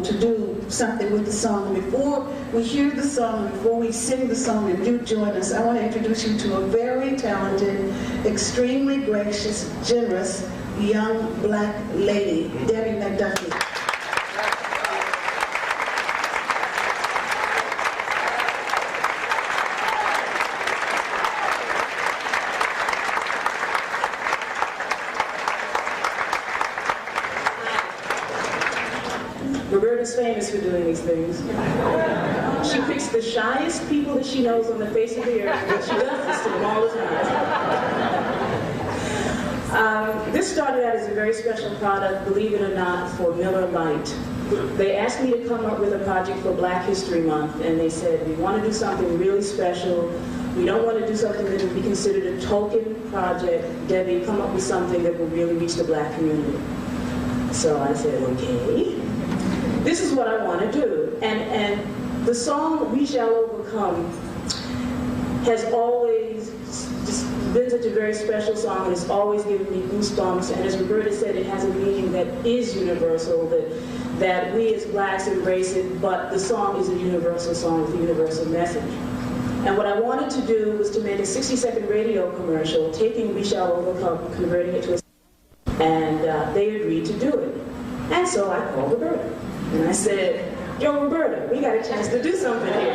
to do something with the song. Before we hear the song, before we sing the song and you join us, I want to introduce you to a very talented, extremely gracious, generous, young black lady, Debbie McDuffie. Roberta's famous for doing these things. She picks the shyest people that she knows on the face of the earth, and she does this to them all the time. This started out as a very special product, believe it or not, for Miller Lite. They asked me to come up with a project for Black History Month, and they said, we want to do something really special. We don't want to do something that would be considered a token project. Debbie, come up with something that will really reach the black community. So I said, okay. This is what I want to do. And the song, We Shall Overcome, has always just been such a very special song, and it's always given me goosebumps. And as Roberta said, it has a meaning that is universal, that we as blacks embrace it, but the song is a universal song with a universal message. And what I wanted to do was to make a 60-second radio commercial, taking We Shall Overcome, converting it to a song, and they agreed to do it. And so I called Roberta. And I said, yo, Roberta, we got a chance to do something here.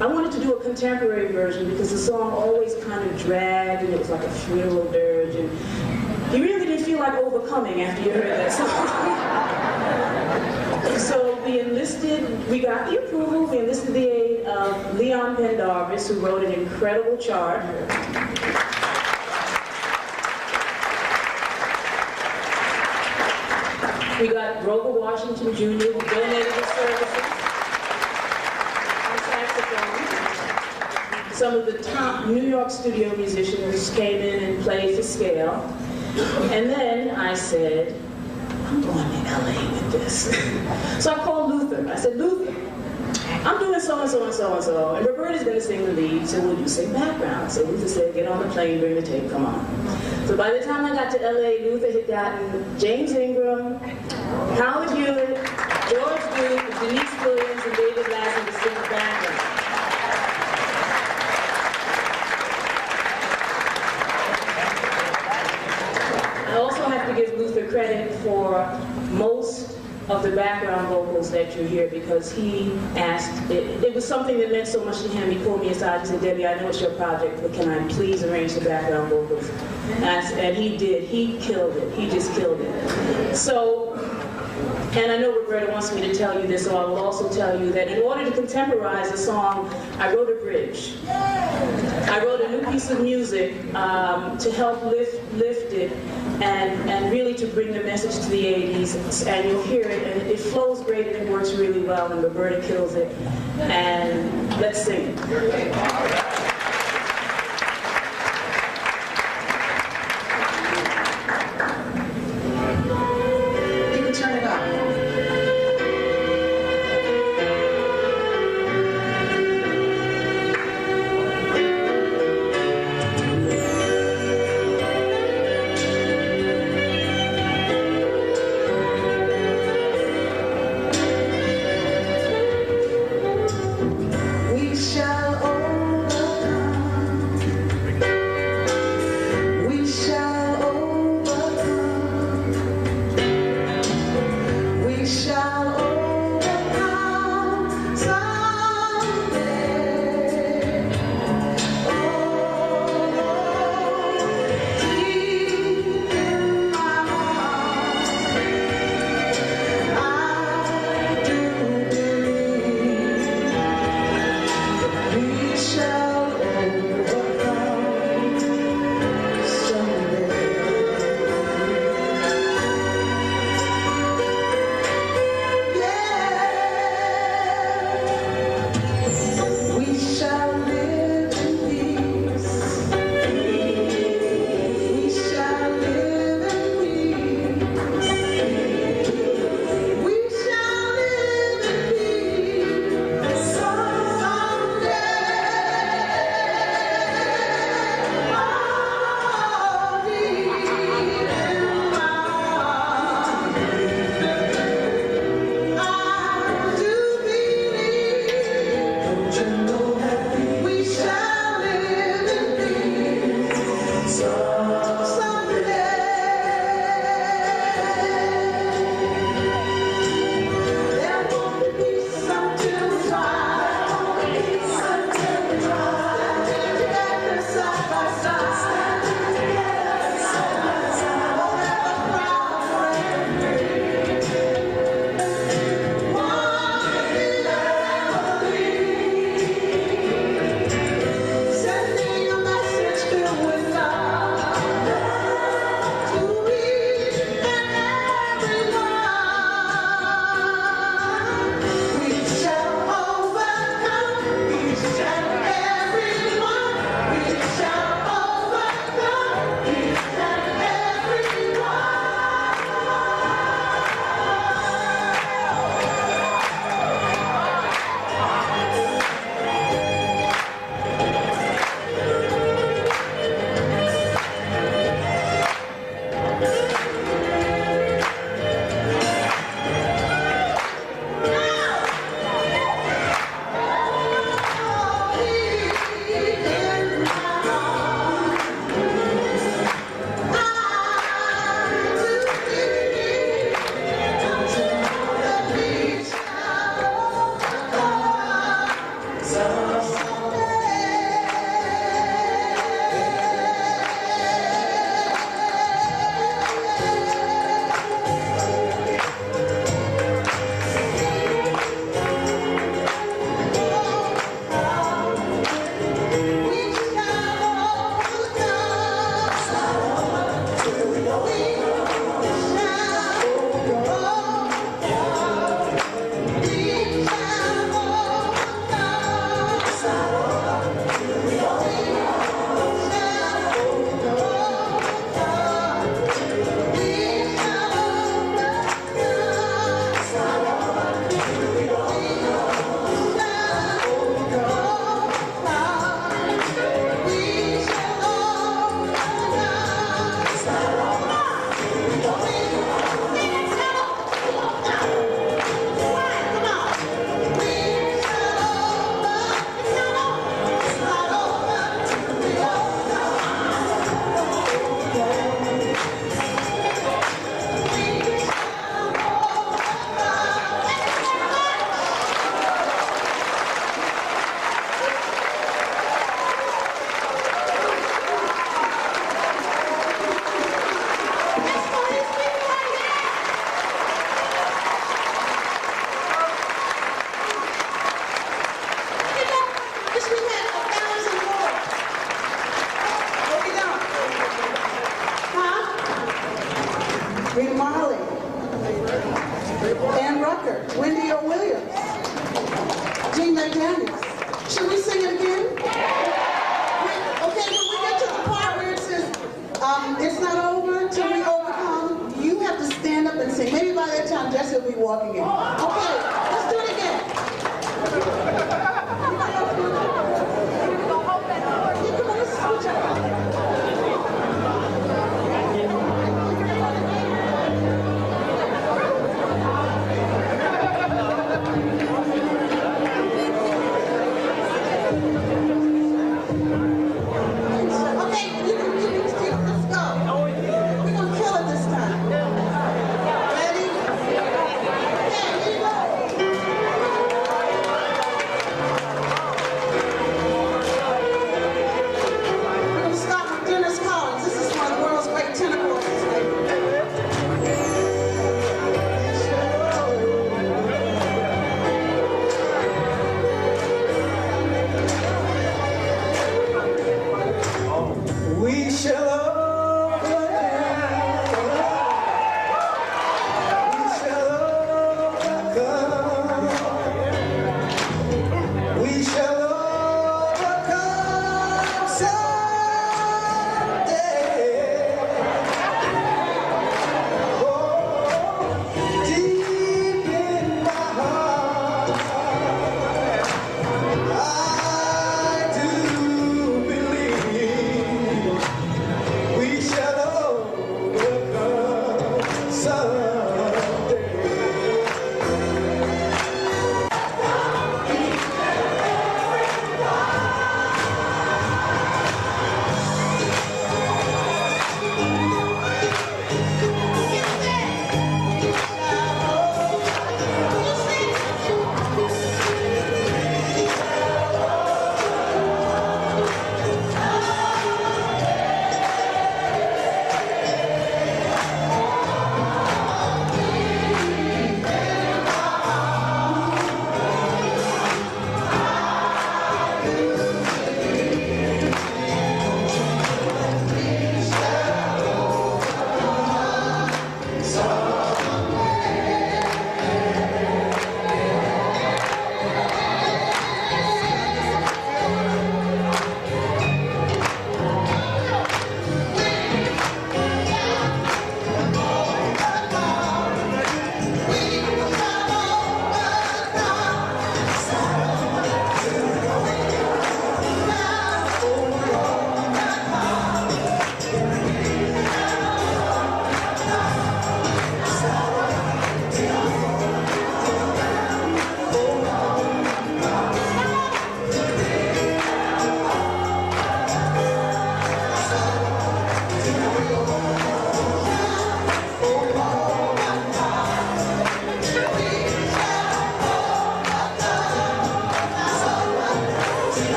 I wanted to do a contemporary version because the song always kind of dragged, and it was like a funeral dirge, and you really didn't feel like overcoming after you heard that song. So we got the approval, we enlisted the aid of Leon Pendarvis, who wrote an incredible chart. We got Grover Washington Jr., who donated his services on saxophone. Some of the top New York studio musicians came in and played for scale. And then I said, I'm going to LA with this. So I called Luther. I said, Luther, I'm doing so-and-so and so-and-so, and Roberta's going to sing the lead, so will you sing background? So Luther said, get on the plane, bring the tape, come on. So by the time I got to LA, Luther had gotten James Ingram, Howard Hewitt, George Duke, Denise Williams, and David Lassie to sing the background. I also have to give Luther credit for most of the background vocals that you hear, because he asked, it was something that meant so much to him. He pulled me aside and said, Debbie, I know it's your project, but can I please arrange the background vocals? And he did. He killed it. He just killed it. So, and I know Roberta wants me to tell you this, so I will also tell you that in order to contemporize the song, I wrote a bridge. I wrote a new piece of music to help lift it and really to bring the message to the 80s. And you'll hear it, and it flows great, and it works really well, and Roberta kills it. And let's sing it. We shall overcome. It's not over till we overcome. You have to stand up and sing. Maybe by that time Jesse will be walking in. Okay.